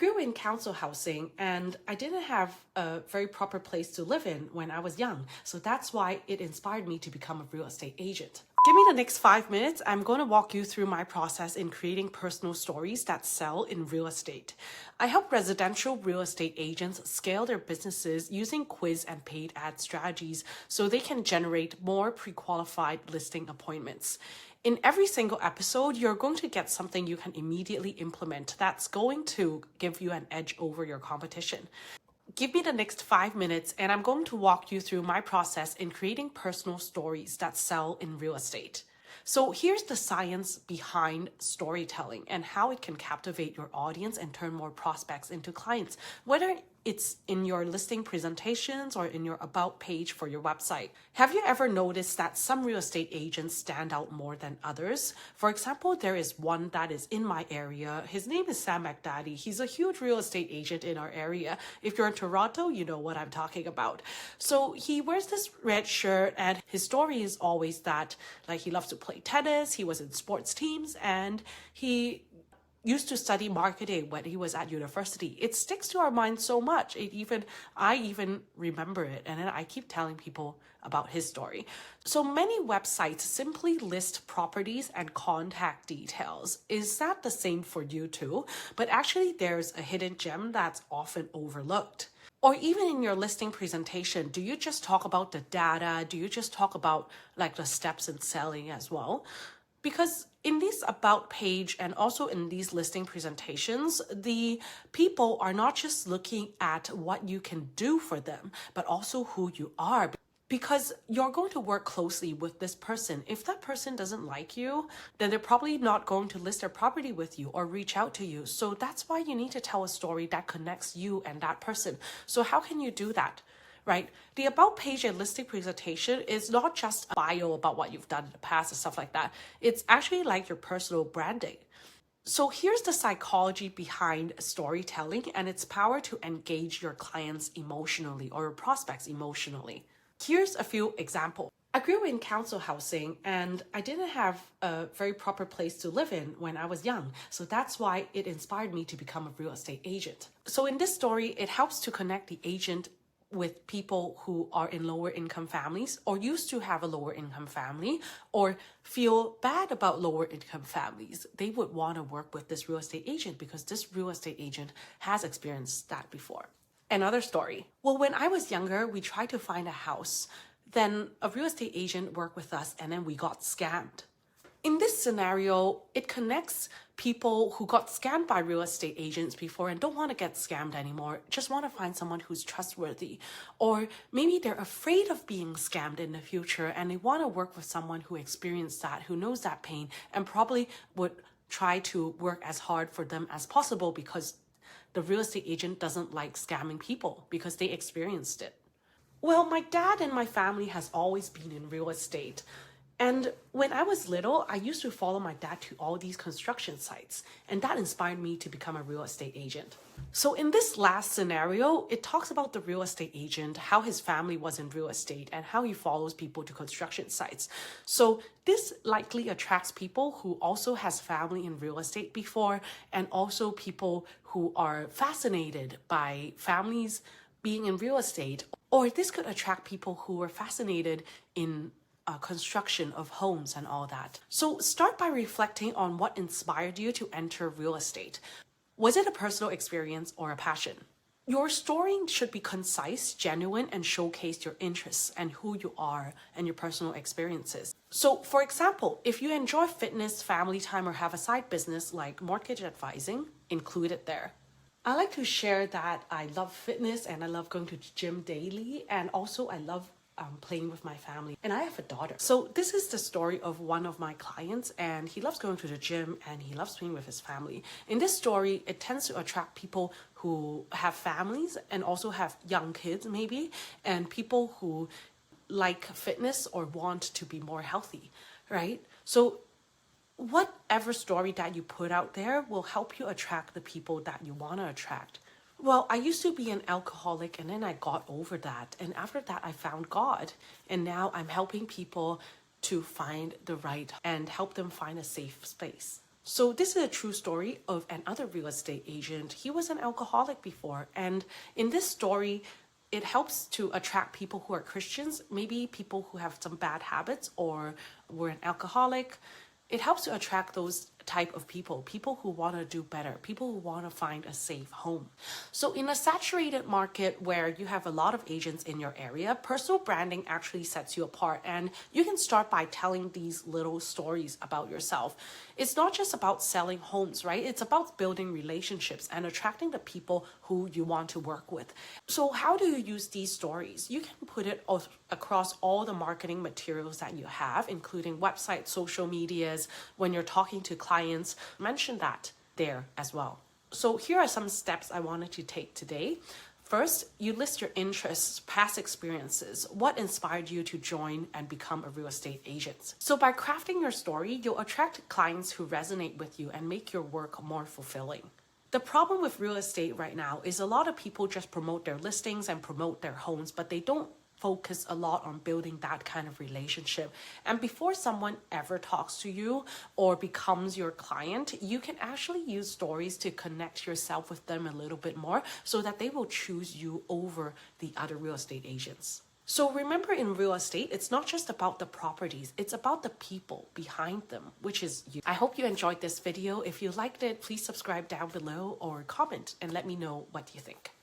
grew in council housing and I didn't have a very proper place to live in when I was young. So that's why it inspired me to become a real estate agent. Give me the next 5 minutes. I'm going to walk you through my process in creating personal stories that sell in real estate. I help residential real estate agents scale their businesses using quiz and paid ad strategies so they can generate more pre-qualified listing appointments. In every single episode, you're going to get something you can immediately implement that's going to give you an edge over your competition. Give me the next 5 minutes and I'm going to walk you through my process in creating personal stories that sell in real estate. So here's the science behind storytelling and how it can captivate your audience and turn more prospects into clients, whether it's in your listing presentations or in your about page for your website. Have you ever noticed that some real estate agents stand out more than others? For example, there is one that is in my area. His name is Sam McDaddy. He's a huge real estate agent in our area. If you're in Toronto, you know what I'm talking about. So he wears this red shirt and his story is always that he loves to play tennis, he was in sports teams, and he used to study marketing when he was at university. It sticks to our mind so much. I even remember it, and then I keep telling people about his story. So many websites simply list properties and contact details. Is that the same for you too? But actually there's a hidden gem that's often overlooked. Or even in your listing presentation, do you just talk about the data? Do you just talk about the steps in selling as well? Because in this about page and also in these listing presentations, the people are not just looking at what you can do for them, but also who you are. Because you're going to work closely with this person. If that person doesn't like you, then they're probably not going to list their property with you or reach out to you. So that's why you need to tell a story that connects you and that person. So how can you do that? Right? The about page and listing presentation is not just a bio about what you've done in the past and stuff like that. It's actually like your personal branding. So here's the psychology behind storytelling and its power to engage your clients emotionally or your prospects emotionally. Here's a few examples. I grew in council housing and I didn't have a very proper place to live in when I was young. So that's why it inspired me to become a real estate agent. So in this story, it helps to connect the agent with people who are in lower income families or used to have a lower income family or feel bad about lower income families. They would want to work with this real estate agent because this real estate agent has experienced that before. Another story. Well, when I was younger, we tried to find a house. Then a real estate agent worked with us and then we got scammed. In this scenario, it connects people who got scammed by real estate agents before and don't want to get scammed anymore, just want to find someone who's trustworthy. Or maybe they're afraid of being scammed in the future and they want to work with someone who experienced that, who knows that pain, and probably would try to work as hard for them as possible because the real estate agent doesn't like scamming people because they experienced it. Well, my dad and my family has always been in real estate. And when I was little, I used to follow my dad to all these construction sites, and that inspired me to become a real estate agent. So in this last scenario, it talks about the real estate agent, how his family was in real estate, and how he follows people to construction sites. So this likely attracts people who also has family in real estate before, and also people who are fascinated by families being in real estate. Or this could attract people who are fascinated in construction of homes and all that. So start by reflecting on what inspired you to enter real estate. Was it a personal experience or a passion? Your story should be concise, genuine, and showcase your interests and who you are and your personal experiences. So for example, if you enjoy fitness, family time, or have a side business like mortgage advising, include it there. I like to share that I love fitness and I love going to the gym daily, and also I love playing with my family, and I have a daughter. So this is the story of one of my clients, and he loves going to the gym and he loves playing with his family. In this story, it tends to attract people who have families and also have young kids maybe, and people who like fitness or want to be more healthy, right? So whatever story that you put out there will help you attract the people that you want to attract. Well, I used to be an alcoholic and then I got over that. And after that, I found God. And now I'm helping people to find the right and help them find a safe space. So this is a true story of another real estate agent. He was an alcoholic before, and in this story, it helps to attract people who are Christians, maybe people who have some bad habits or were an alcoholic. It helps to attract those type of people who want to do better, people who want to find a safe home. So in a saturated market where you have a lot of agents in your area, personal branding actually sets you apart, and you can start by telling these little stories about yourself. It's not just about selling homes, right? It's about building relationships and attracting the people who you want to work with. So how do you use these stories? You can put it across all the marketing materials that you have, including websites, social medias. When you're talking to clients, mention that there as well. So here are some steps I wanted to take today. First, you list your interests, past experiences, what inspired you to join and become a real estate agent. So by crafting your story, you'll attract clients who resonate with you and make your work more fulfilling. The problem with real estate right now is a lot of people just promote their listings and promote their homes, but they don't focus a lot on building that kind of relationship. And before someone ever talks to you or becomes your client, you can actually use stories to connect yourself with them a little bit more so that they will choose you over the other real estate agents. So remember, in real estate, it's not just about the properties, it's about the people behind them, which is you. I hope you enjoyed this video. If you liked it, please subscribe down below or comment and let me know what you think.